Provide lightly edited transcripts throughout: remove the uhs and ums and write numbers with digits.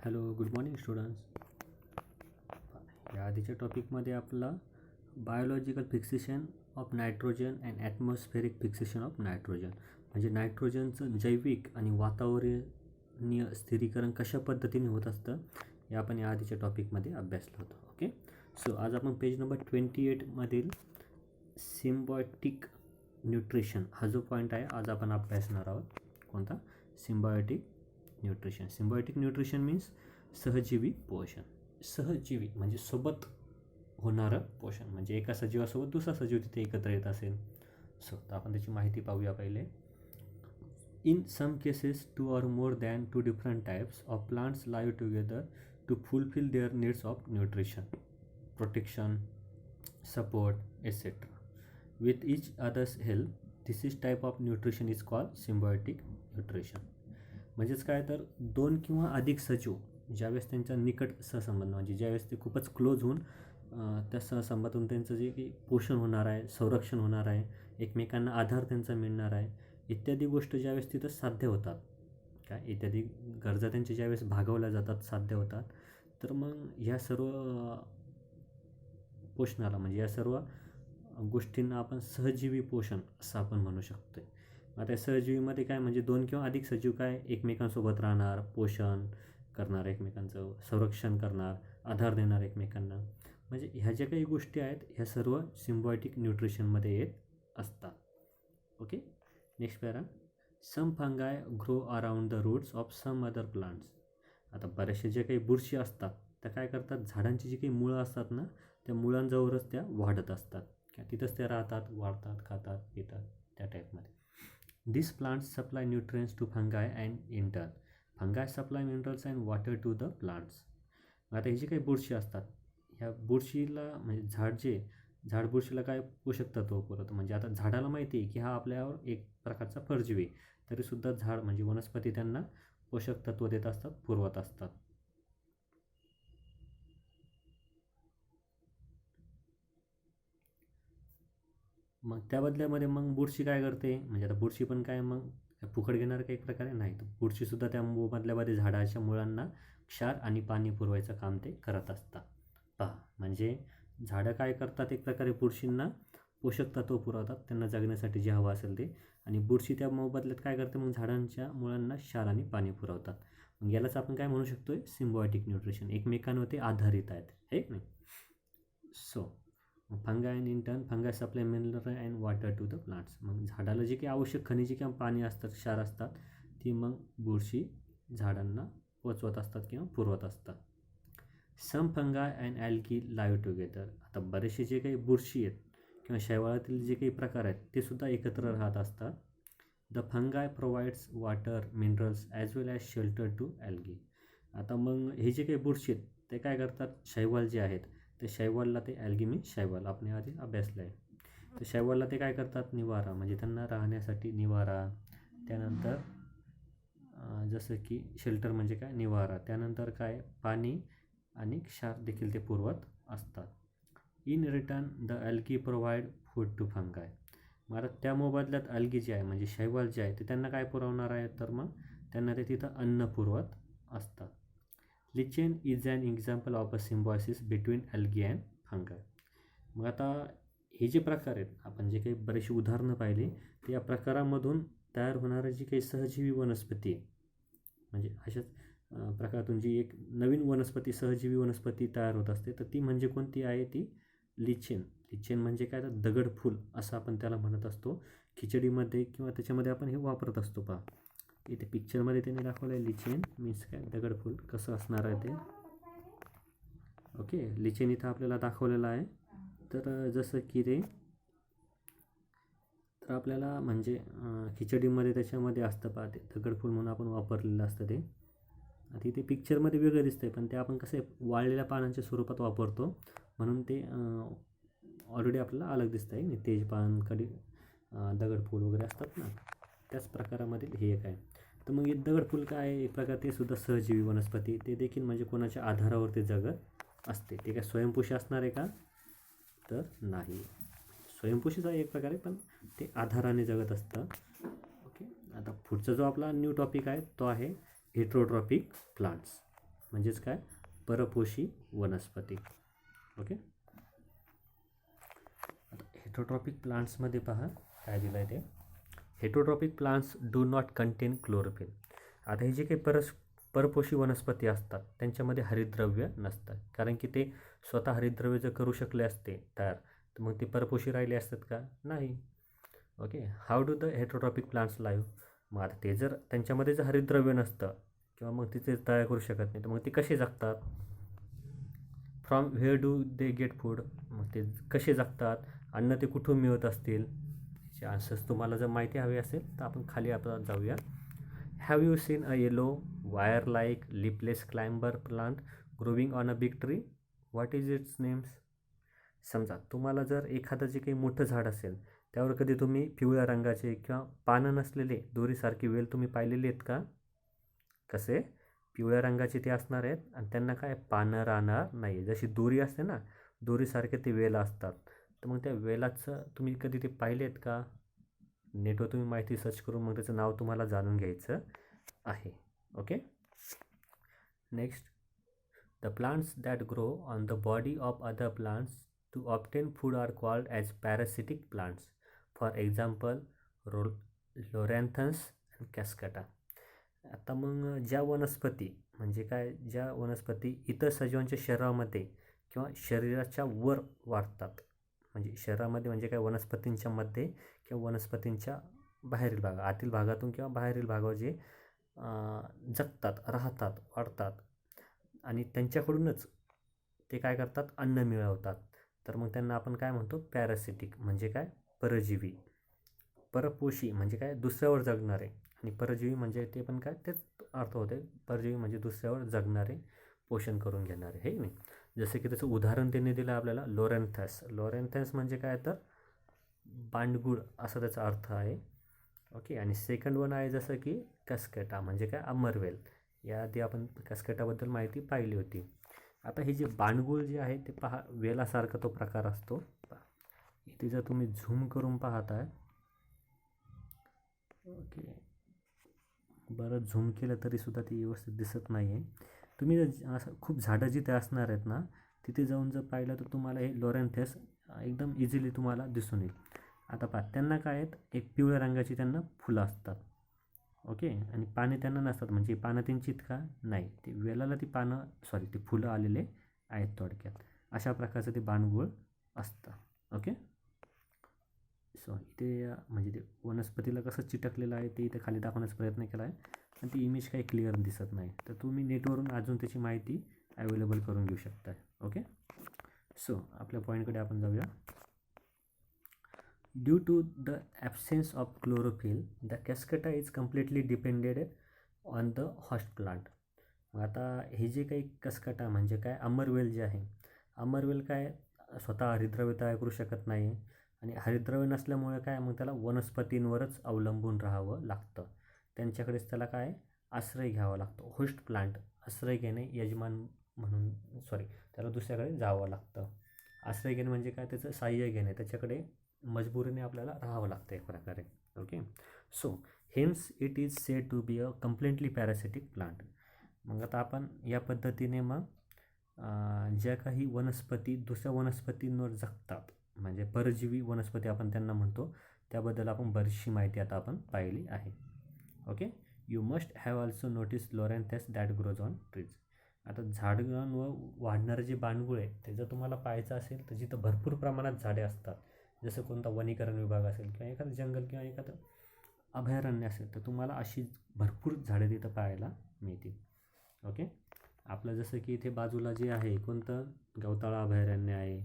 Hello, good morning students. या आधीच्या टॉपिकमध्ये आपला biological fixation of nitrogen and atmospheric fixation of nitrogen म्हणजे नायट्रोजनचं जैविक आणि वातावरणीय स्थिरीकरण कशा पद्धतीने होत असतं हे आपण या आधीच्या टॉपिकमध्ये अभ्यासलं होतं. ओके, सो आज आपण पेज नंबर 28मधील सिम्बायोटिक न्यूट्रिशन हा जो पॉईंट आहे आज आपण अभ्यासणार आहोत. कोणता? Symbiotic nutrition. Symbiotic nutrition means सहजीवी पोषण. सहजीवी म्हणजे सोबत होणारं पोषण, म्हणजे एका सजीवासोबत दुसरा सजीव तिथे एकत्र येत असेल. सो तर आपण त्याची माहिती पाहूया. पहिले, in some cases 2 or more than 2 different types of plants live together to fulfill their needs of nutrition, protection, support, etc. with each other's help. This is type of nutrition is called symbiotic nutrition. म्हणजेच काय तर दोन किंवा अधिक सजीव ज्यावेळेस त्यांचा निकट सहसंबंध म्हणजे ज्यावेळेस ते खूपच क्लोज होऊन त्या सहसंबंधातून त्यांचं जे काही पोषण होणार आहे, संरक्षण होणार आहे, एकमेकांना आधार त्यांचा मिळणार आहे, इत्यादी गोष्ट ज्यावेळेस तिथं साध्य होतात, काय इत्यादी गरजा त्यांच्या ज्यावेळेस भागवल्या जातात, साध्य होतात, तर मग ह्या सर्व पोषणाला म्हणजे या सर्व गोष्टींना आपण सहजीवी पोषण असं आपण म्हणू शकतो. आता सहजीवीमध्ये काय म्हणजे दोन किंवा अधिक सजीव काय एकमेकांसोबत राहणार, पोषण करणार, एकमेकांचं संरक्षण करणार, आधार देणार एकमेकांना. म्हणजे ह्या ज्या काही गोष्टी आहेत ह्या सर्व सिम्बायोटिक न्यूट्रिशनमध्ये येत असतात. Okay, next para. Some fungi grow around the roots of some other plants. आता बऱ्याचशा ज्या काही बुरशी असतात त्या काय करतात, झाडांची जी काही मुळं असतात ना त्या मुळांजवळच त्या वाढत असतात, तिथंच त्या राहतात, वाढतात, खातात, पितात, त्या टाईपमध्ये. These plants supply nutrients to fungi and in turn, fungi supply minerals and water to the plants. आता हे जे काही बुरशी असतात ह्या बुरशीला म्हणजे झाड बुरशीला काय पोषक तत्व पुरवतं. म्हणजे आता झाडाला माहिती आहे की हा आपल्यावर एक प्रकारचा परजीवी आहे, तरीसुद्धा झाड म्हणजे वनस्पती त्यांना पोषक तत्व देत असतात, पुरवत असतात. मग त्या बदल्यामध्ये मग बुरशी काय करते, म्हणजे आता बुरशी पण काय मग फुकट घेणार का एक प्रकारे नाही, तर बुरशीसुद्धा त्या बदल्यामध्ये झाडाच्या मुळांना क्षार आणि पाणी पुरवायचं काम ते करत असतात. पहा, म्हणजे झाडं काय करतात, एक प्रकारे बुरशींना पोषक तत्व पुरवतात, त्यांना जगण्यासाठी जे हवं असेल ते, आणि बुरशी त्या मोबदल्यात काय करते, मग झाडांच्या मुळांना क्षार आणि पाणी पुरवतात. मग यालाच आपण काय म्हणू शकतो, सिम्बायोटिक न्यूट्रिशन. एकमेकांवर ते आधारित आहेत, है नाही. So fungi and in turn fungi supply mineral and water to the plants. मग झाडाला जे काही आवश्यक खनिजे किंवा पाणी असतात, क्षार असतात, ती मग बुरशी झाडांना पोचवत असतात किंवा पुरवत असतात. सम फंगाय अँड ॲल्गी लाईव्ह टुगेदर. आता बरेचसे जे काही बुरशी आहेत किंवा शैवाळातील जे काही प्रकार आहेत ते सुद्धा एकत्र राहत असतात. The fungi provides water, minerals as well as shelter to algae. आता मग हे जे काही बुरशी आहेत ते काय करतात, शैवाल जे आहेत ते शैवालला, ते ॲल्गी मीन्स शैवाल आपण आधी अभ्यासलं आहे, तर शैवालला ते काय करतात, निवारा, म्हणजे त्यांना राहण्यासाठी निवारा, त्यानंतर जसं की शेल्टर म्हणजे काय, निवारा, त्यानंतर काय, पाणी आणि क्षार देखील ते पुरवत असतात. In return the algae provide food to fungi. मग आता त्या मोबदल्यात ॲल्गी जे आहे म्हणजे शैवाल जे आहे ते त्यांना काय पुरवणार आहे, तर मग त्यांना ते तिथं अन्न पुरवत असतात. Lichen is an example of a symbiosis between algae and fungi. मग आता हे जे प्रकार आहेत, आपण जे काही बरेचशी उदाहरणं पाहिली, तर या प्रकारामधून तयार होणारं जी काही सहजीवी वनस्पती आहे, म्हणजे अशाच प्रकारातून जी एक नवीन वनस्पती, सहजीवी वनस्पती तयार होत असते, तर ती म्हणजे कोणती आहे, ती लिचेन. लिचेन म्हणजे काय, तर दगडफूल असं आपण त्याला म्हणत असतो. खिचडीमध्ये किंवा त्याच्यामध्ये आपण हे वापरत असतो. पहा, इथे पिक्चरमध्ये त्यांनी दाखवलं आहे लिचेन मीन्स काय, दगडफूल कसं असणार आहे ते. ओके, लिचेन इथं आपल्याला दाखवलेलं आहे. तर जसं की ते, तर आपल्याला म्हणजे खिचडीमध्ये त्याच्यामध्ये असतं, पहा ते दगडफूल म्हणून आपण वापरलेलं असतं ते. आता इथे पिक्चरमध्ये वेगळं दिसतं आहे, पण ते आपण कसं वाळलेल्या पानांच्या स्वरूपात वापरतो, म्हणून ते ऑलरेडी आपल्याला अलग दिसतं आहे. तेजपान, दगडफूल वगैरे असतात ना, त्याच प्रकारामध्ये हे एक आहे. तर मग हे दगडफूल काय आहे, एक प्रकार ते सुद्धा सहजीवी वनस्पती, ते देखील म्हणजे कोणाच्या आधारावरती जगत असते. ते काय स्वयंपोषी असणार आहे का, तर नाही. स्वयंपोषीच आहे एक प्रकारे, पण ते आधाराने जगत असतं. ओके, आता पुढचा जो आपला न्यू टॉपिक आहे तो आहे हेट्रोट्रॉपिक प्लांट्स. म्हणजेच काय, परपोषी वनस्पती. ओके. आता हेटरोट्रॉपिक प्लांट्समध्ये पहा काय दिलं आहे ते. Heterotrophic plants do not content chlorophyll. आता हे जे काही परपोषी वनस्पती असतात त्यांच्यामध्ये हरितद्रव्य नसतात, कारण की ते स्वतः हरितद्रव्य जर करू शकले असते तयार तर मग ते परपोषी राहिले असतात का, नाही. Okay. How do the heterotrophic plants live. मग आता ते जर त्यांच्यामध्ये जर हरितद्रव्य नसतं किंवा मग ते तयार करू शकत नाही तर मग ते कसे जगतात. From where do they get food. मग ते कसे जगतात, अन्न ते कुठून मिळत असतील. याचे आन्सर्स तुम्हाला जर माहिती हवी असेल तर आपण खाली आपण जाऊया. Have you seen a yellow wire like leafless climber plant growing on a big tree. What is its names. समजा तुम्हाला जर एखादं जे काही मोठं झाड असेल त्यावर कधी तुम्ही पिवळ्या रंगाचे किंवा पानं नसलेले दोरीसारखे वेल तुम्ही पाहिलेले आहेत का. कसे, पिवळ्या रंगाचे ते असणार आहेत आणि त्यांना काय पानं राहणार नाही. जशी दोरी असते ना, दोरीसारखे ते वेल असतात. तर मग त्या वेलाचं तुम्ही कधी ते पाहिले आहेत का. नेटवर तुम्ही माहिती सर्च करून मग त्याचं नाव तुम्हाला जाणून घ्यायचं आहे. Okay. Next, the plants that grow on the body of other plants to obtain food are called as parasitic plants. For example Loranthus and Cuscuta. आता मग ज्या वनस्पती म्हणजे काय, ज्या वनस्पती इतर सजीवांच्या शरीरामध्ये किंवा शरीराच्या वर वाढतात, म्हणजे शरीरामध्ये म्हणजे काय, वनस्पतींच्या मध्ये किंवा वनस्पतींच्या बाहेरील भाग, आतील भागातून किंवा बाहेरील भागावर जे जगतात, राहतात, वाढतात आणि त्यांच्याकडूनच ते काय करतात, अन्न मिळवतात. तर मग त्यांना आपण काय म्हणतो, पॅरासिटिक. म्हणजे काय, परजीवी. परपोषी म्हणजे काय, दुसऱ्यावर जगणारे. आणि परजीवी म्हणजे ते पण काय, तेच अर्थ होते. परजीवी म्हणजे दुसऱ्यावर जगणारे, पोषण करून घेणारे, हे नाही. जसे की त्याचं उदाहरण त्यांनी दिलं आपल्याला, लोरॅन्थस. लोरॅन्थस म्हणजे काय, तर बांडगुळ असा त्याचा अर्थ आहे. ओके. आणि सेकंड वन आहे जसं की कस्केटा म्हणजे काय, अमरवेल. याआधी आपण कस्केटाबद्दल माहिती पाहिली होती. आता हे जे बांडगुळ जे आहे ते पहा, वेलासारखा तो प्रकार असतो. इथे जर तुम्ही झूम करून पाहताय, ओके, बरं झूम केलं तरीसुद्धा ती व्यवस्थित दिसत नाही आहे. तुम्ही जर असं खूप झाडं जिथे असणार आहेत ना तिथे जाऊन जर पाहिलं तर तुम्हाला हे लोरॅन्थस एकदम इझिली तुम्हाला दिसून येईल. आता पहा, त्यांना काय आहेत, एक पिवळ्या रंगाची त्यांना फुलं असतात. ओके. आणि पाने त्यांना नसतात, म्हणजे पानं त्यांची का नाही, ते वेलाला ती पानं ती फुलं आलेले आहेत थोडक्यात. अशा प्रकारचं ते बांडगुळ असतं. ओके. सो इथे म्हणजे ते वनस्पतीला कसं चिटकलेलं आहे ते इथे खाली दाखवण्याचा प्रयत्न केला आहे, पण ती इमेज काही क्लिअर दिसत नाही. तर तुम्ही नेटवरून अजून त्याची माहिती अवेलेबल करून घेऊ शकता. ओके. सो आपल्या पॉईंटकडे आपण जाऊया. Due to the absence of chlorophyll the Cuscuta is completely depended on the host plant. मग आता हे जे काही कस्कटा म्हणजे काय, अमरवेल जे आहे, अमरवेल काय स्वतः हरितद्रव्य तयार करू शकत नाही आणि हरितद्रव्य नसल्यामुळे काय, मग त्याला वनस्पतींवरच अवलंबून राहावं लागतं. त्यांच्याकडेच त्याला काय, आश्रय घ्यावा लागतो. होस्ट प्लांट आश्रय घेणे, यजमान म्हणून त्याला दुसऱ्याकडे जावं लागतं. आश्रय घेणे म्हणजे काय, त्याचं साहाय्य घेणे, त्याच्याकडे मजबुरीने आपल्याला राहावं लागतं एक प्रकारे. Okay. So hence it is said to be a completely parasitic plant. मग आता आपण या पद्धतीने मग ज्या काही वनस्पती दुसऱ्या वनस्पतींवर जगतात म्हणजे परजीवी वनस्पती आपण त्यांना म्हणतो, त्याबद्दल आपण बरीचशी माहिती आता आपण पाहिली आहे. Okay. You must have also notice Loranthus that grows on trees. आता झाडांवर वाढणारे जे बांडगुळ आहे ते जर तुम्हाला पाहायचं असेल तर जिथं भरपूर प्रमाणात झाडे असतात, जसं कोणता वनीकरण विभाग असेल किंवा एखादं जंगल किंवा एखादं अभयारण्य असेल, तर तुम्हाला अशी भरपूर झाडे तिथं पाहायला मिळतील. ओके. आपलं जसं की इथे बाजूला जे आहे कोणतं गवताळा अभयारण्य आहे,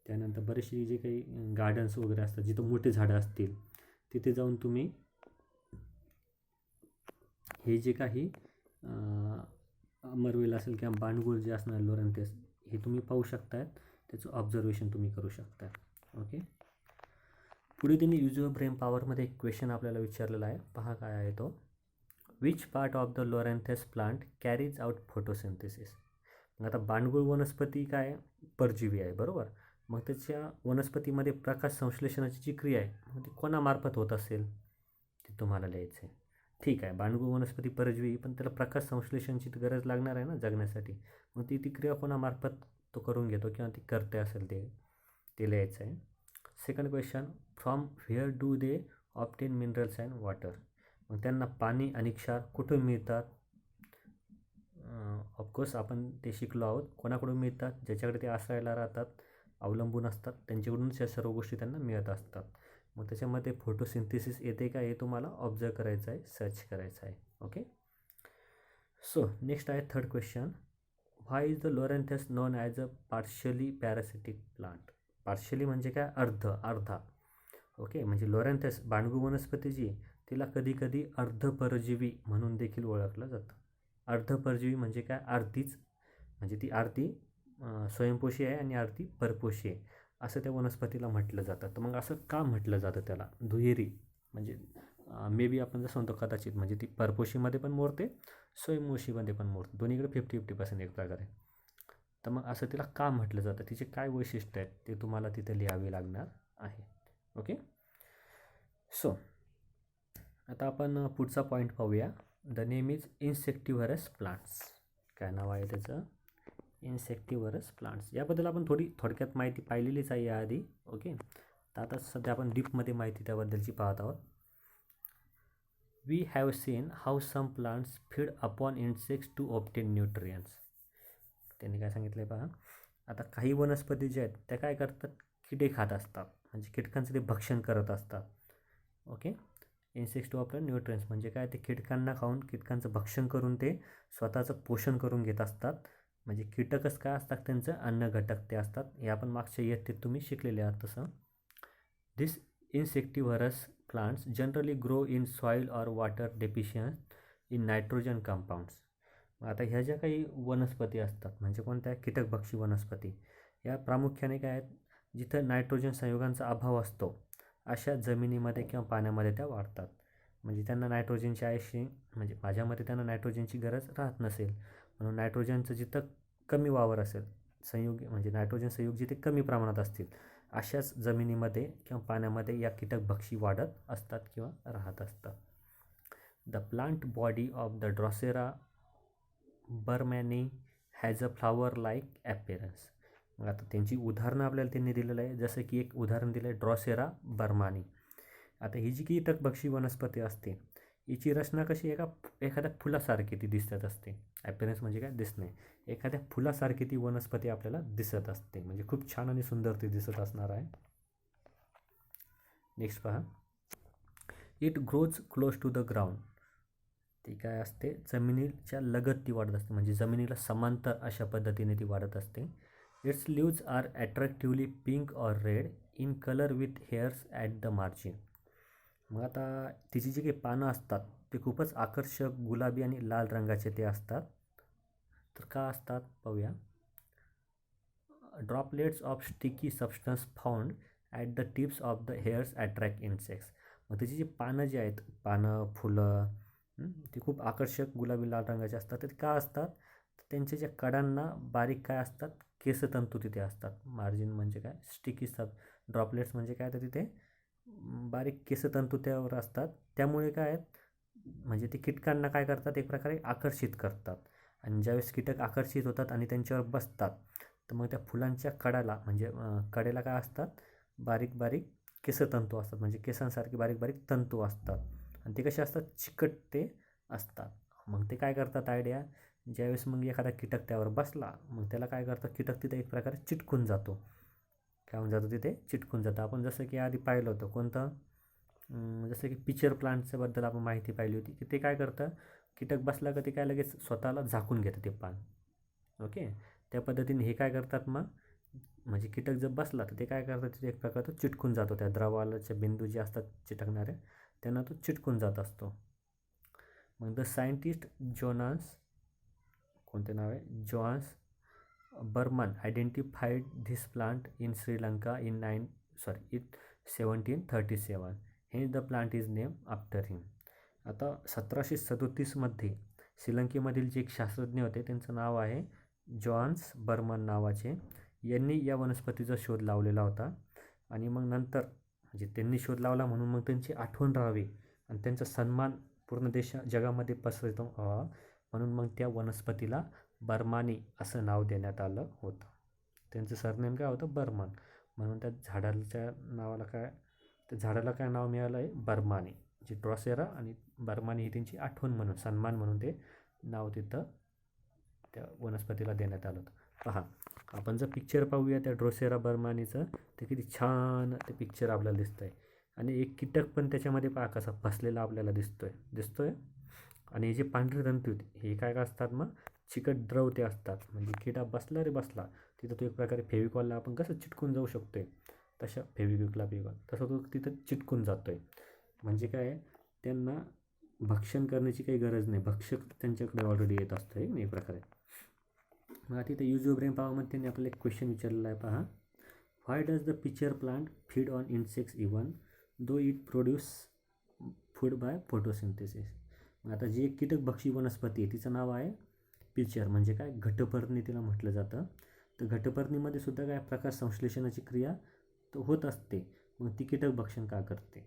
त्यानंतर बरेचसे जे काही गार्डन्स वगैरे असतात जिथं मोठे झाडं असतील तिथे जाऊन तुम्ही हे जे काही अमरवेल असेल किंवा बांडगुळ जे असणार लोरॅन्थस हे तुम्ही पाहू शकताय, त्याचं ऑब्झर्वेशन तुम्ही करू शकता. ओके. पुढे त्यांनी युज ऑफ ब्रेन पॉवरमध्ये एक क्वेश्चन आपल्याला विचारलेला आहे, पहा काय आहे तो. Which part of the Loranthus plant carries out photosynthesis. मग आता बांडगुळ वनस्पती काय, परजीवी आहे, बरोबर. मग त्याच्या वनस्पतीमध्ये प्रकाश संश्लेषणाची जी क्रिया आहे मग ती कोणामार्फत होत असेल ते तुम्हाला लिहायचं आहे. ठीक आहे, बांडगू वनस्पती परजीवी, पण त्याला प्रकाश संश्लेषणची गरज लागणार आहे ना जगण्यासाठी. मग ती क्रिया कोणामार्फत तो करून घेतो किंवा ती करते असेल ते लिहायचं आहे. Second question, from where do they obtain minerals and water. मग त्यांना पाणी आणि क्षार कुठून मिळतात? ऑफकोर्स आपण ते शिकलो आहोत. कोणाकडून मिळतात? ज्याच्याकडे ते आश्रयाला राहतात, अवलंबून असतात, त्यांच्याकडूनच या सर्व गोष्टी त्यांना मिळत असतात. मग त्याच्यामध्ये फोटोसिंथेसिस येते का हे तुम्हाला ऑब्झर्व करायचं आहे, सर्च करायचं आहे. ओके. सो नेक्स्ट आहे third question, why is the Loranthus known as a partially parasitic plant. Partially म्हणजे काय? अर्धा. ओके, म्हणजे लोरॅन्थस बांडगू वनस्पती जी तिला कधी कधी अर्धपरजीवी म्हणून देखील ओळखलं जातं. अर्धपरजीवी म्हणजे काय? अर्धीच, म्हणजे ती अर्धी स्वयंपोषी आहे आणि अर्धी परपोषी आहे असं त्या वनस्पतीला म्हटलं जातं. तर मग असं का म्हटलं जातं त्याला? दुहेरी म्हणजे मे बी आपण जसं म्हणतो कदाचित, म्हणजे ती परपोशीमध्ये पण मोडते, स्वयंपोषीमध्ये पण मोडते, दोन्हीकडे 50-50% एक प्रकारे. तर मग असं तिला का म्हटलं जातं? तिचे काय वैशिष्ट्य आहेत ते तुम्हाला तिथे लिहावे लागणार आहे. ओके. सो आता आपण पुढचा पॉईंट पाहूया. The name is insectivorous plants. काय नाव आहे त्याचं? Insectivorous plants. याबद्दल आपण थोडक्यात माहिती पाहिलेलीच आहे याआधी. ओके. तर आता सध्या आपण डीपमध्ये माहिती त्याबद्दलची पाहत आहोत. We have seen how some plants feed upon insects to obtain nutrients. त्यांनी काय सांगितलं आहे पहा. आता काही वनस्पती ज्या आहेत त्या काय करतात? किडे खात असतात, म्हणजे कीटकांचं ते भक्षण करत असतात. Okay. Insects to obtain nutrients म्हणजे काय? ते कीटकांना खाऊन कीटकांचं भक्षण करून ते स्वतःचं पोषण करून घेत असतात. म्हणजे कीटकच काय असतात? त्यांचं अन्न घटक ते असतात. हे आपण मागच्या इयत्तेत तुम्ही शिकलेले आहात तसं. This insectivorous plants generally grow in soil or water deficient in nitrogen compounds. आता ह्या ज्या काही वनस्पती असतात, म्हणजे कोणत्या? कीटकभक्षी वनस्पती, या प्रामुख्याने काय आहेत? जिथं नायट्रोजन संयुगांचा अभाव असतो अशा जमिनीमध्ये किंवा पाण्यामध्ये त्या वाढतात. म्हणजे त्यांना नायट्रोजनची आयशी, म्हणजे माझ्यामध्ये त्यांना नायट्रोजनची गरज राहत नसेल, म्हणून नायट्रोजनचं जिथं कमी वावर असेल, संयुग म्हणजे नायट्रोजन संयुग जिथे कमी प्रमाणात असतील अशाच जमिनीमध्ये किंवा पाण्यामध्ये या कीटकभक्षी वाढत असतात किंवा राहत असतात. The plant body of the Drosera burmannii has a flower like appearance. मग आता त्यांची उदाहरणं आपल्याला त्यांनी दिलेलं आहे. जसं की एक उदाहरण दिलं आहे ड्रॉसेरा बर्मानी. आता ही जी कीटकभक्षी वनस्पती असते हिची रचना कशी? एखाद्या फुलासारखी ती दिसत असते. ॲपिअरन्स म्हणजे काय? दिसणे. एखाद्या फुलासारखी ती वनस्पती आपल्याला दिसत असते, म्हणजे खूप छान आणि सुंदर ती दिसत असणार आहे. नेक्स्ट पहा. It grows close to the ground. ती काय असते? जमिनीच्या लगत ती वाढत असते, म्हणजे जमिनीला समांतर अशा पद्धतीने ती वाढत असते. Its leaves are attractively pink or red in colour with hairs at the margin. मग आता तिची जी काही पानं असतात ते खूपच आकर्षक गुलाबी आणि लाल रंगाचे ते असतात. तर का असतात पाहूया. Droplets of sticky substance found at the tips of the hairs attract insects. मग त्याची जी पानं जी आहेत, पानं फुलं ती खूप आकर्षक गुलाबी लाल रंगाचे असतात. ते का असतात? त्यांच्या ज्या कडांना बारीक काय असतात? केसतंतू तिथे असतात. मार्जिन म्हणजे काय? स्टिकी ड्रॉपलेट्स म्हणजे काय? तर तिथे बारीक केसतंतू त्यावर असतात. त्यामुळे काय आहेत? म्हणजे ते कीटकांना काय करतात? एक प्रकारे आकर्षित करतात. आणि ज्यावेळेस कीटक आकर्षित होतात आणि त्यांच्यावर बसतात तर मग त्या फुलांच्या कडाला म्हणजे कडेला काय असतात? बारीक बारीक केसतंतू असतात, म्हणजे केसांसारखे बारीक बारीक तंतू असतात. आणि ते कसे असतात? चिकट ते असतात. मग ते काय करतात? आयडिया, ज्यावेळेस मग एखादा कीटक त्यावर बसला मग त्याला काय करतं? कीटक तिथे एक प्रकारे चिटकून जातो. काय होऊन जातं? तिथे चिटकून जातं. आपण जसं की आधी पाहिलं होतं कोणतं, जसं की पिचर प्लांटच्या बद्दल आपण माहिती पाहिली होती की ते काय करतं? कीटक बसला का ते काय लगेच स्वतःला झाकून घेतं ते पान. ओके. त्या पद्धतीने हे काय करतात? मग म्हणजे कीटक जर बसला तर ते काय करतात? तिथे एक प्रकार तो चिटकून जातो. त्या द्रवालाचे बिंदू जे असतात चिटकणारे त्यांना तो चिटकून जात असतो. मग द सायंटिस्ट जोनास, कोणते नाव आहे? Johannes Burman identified this plant in Sri Lanka in 1737. Hence the plant is name after him. आता 1737मध्ये श्रीलंकेमधील जे एक शास्त्रज्ञ होते त्यांचं नाव आहे जोहान्स बर्मन नावाचे. यांनी या वनस्पतीचा शोध लावलेला होता. आणि मग नंतर म्हणजे त्यांनी शोध लावला म्हणून मग त्यांची आठवण राहावी आणि त्यांचा सन्मान पूर्ण जगामध्ये पसरतो म्हणून मग त्या वनस्पतीला बर्मानी असं नाव देण्यात आलं होतं. त्यांचं सरनेम काय होतं? बर्मन. म्हणून त्या झाडाला काय नाव मिळालं आहे? बर्मानी. जी ड्रोसेरा आणि बर्मानी ही त्यांची आठवण म्हणून, सन्मान म्हणून ते नाव तिथं त्या वनस्पतीला देण्यात आलं होतं. पहा, आपण जर पिक्चर पाहूया त्या ड्रोसेरा बर्मानीचं, ते किती छान ते पिक्चर आपल्याला दिसतं आहे. आणि एक कीटक पण त्याच्यामध्ये पहा कसा फसलेला आपल्याला दिसतोय. आणि हे जे पांढरे तंतू हे काय असतात? मग चिकट द्रव ते असतात. म्हणजे किडा बसला तिथं तो एक प्रकारे फेविकॉलला आपण कसं चिटकून जाऊ शकतोय, तशा फेविक्विकला तसं तो तिथं चिटकून जातोय. म्हणजे काय, त्यांना भक्षण करण्याची काही गरज नाही, भक्षक त्यांच्याकडे ऑलरेडी येत असतं एक प्रकारे. मग आता इथं यूज युअर ब्रेन पॉवरमध्ये त्यांनी आपल्याला एक क्वेश्चन विचारलेला आहे. पहा, why does the pitcher plant feed on insects even though it produce food by photosynthesis. मग आता जी एक कीटकभक्षी वनस्पती आहे तिचं नाव आहे पिचर. म्हणजे काय, घटपर्णी तिला म्हटलं जातं. तर घटपर्णीमध्ये सुद्धा काय प्रकाश संश्लेषणाची क्रिया तर होत असते. मग ती कीटकभक्षण का करते?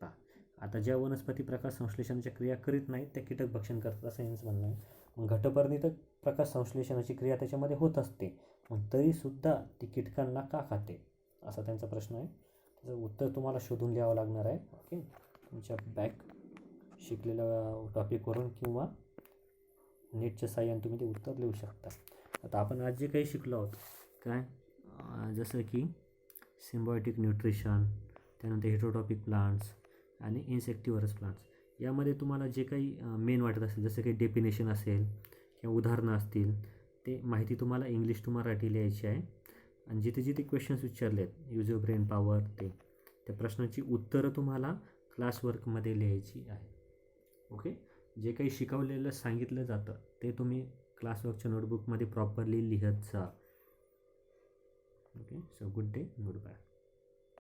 पहा, आता ज्या वनस्पती प्रकाश संश्लेषणाच्या क्रिया करीत नाहीत त्या कीटकभक्षण करतात असं यांचं म्हणणं आहे. मग घटपर्णी तर प्रकाश संश्लेषणाची क्रिया त्याच्यामध्ये होत असते, मग तरीसुद्धा ती कीटकांना का खाते, असा त्यांचा प्रश्न आहे. त्याचं उत्तर तुम्हाला शोधून लिहावं लागणार आहे. ओके, तुमच्या बॅक शिकलेल्या टॉपिकवरून किंवा नेटच्या साहाय्याने तुम्ही ते उत्तर लिहू शकता. आता आपण आज जे काही शिकलो आहोत काय, जसं की सिम्बायोटिक न्यूट्रिशन, त्यानंतर हेटेरोटॉपिक प्लांट्स आणि इन्सेक्टिव्हरस प्लांट्स, यामध्ये तुम्हाला जे काही मेन वाटत असेल, जसं काही डेफिनेशन असेल किंवा उदाहरणं असतील, ते माहिती तुम्हाला इंग्लिश टू मराठी लिहायची आहे. आणि जिथे जिथे क्वेश्चन्स विचारले आहेत यूज युअर ब्रेन पॉवर, त्या प्रश्नाची उत्तरं तुम्हाला क्लासवर्कमध्ये लिहायची आहे. ओके, जे काही शिकवलेलं सांगितलं जातं ते तुम्ही क्लासवर्कच्या नोटबुकमध्ये प्रॉपरली लिहत जा. Okay, so good day, good bye.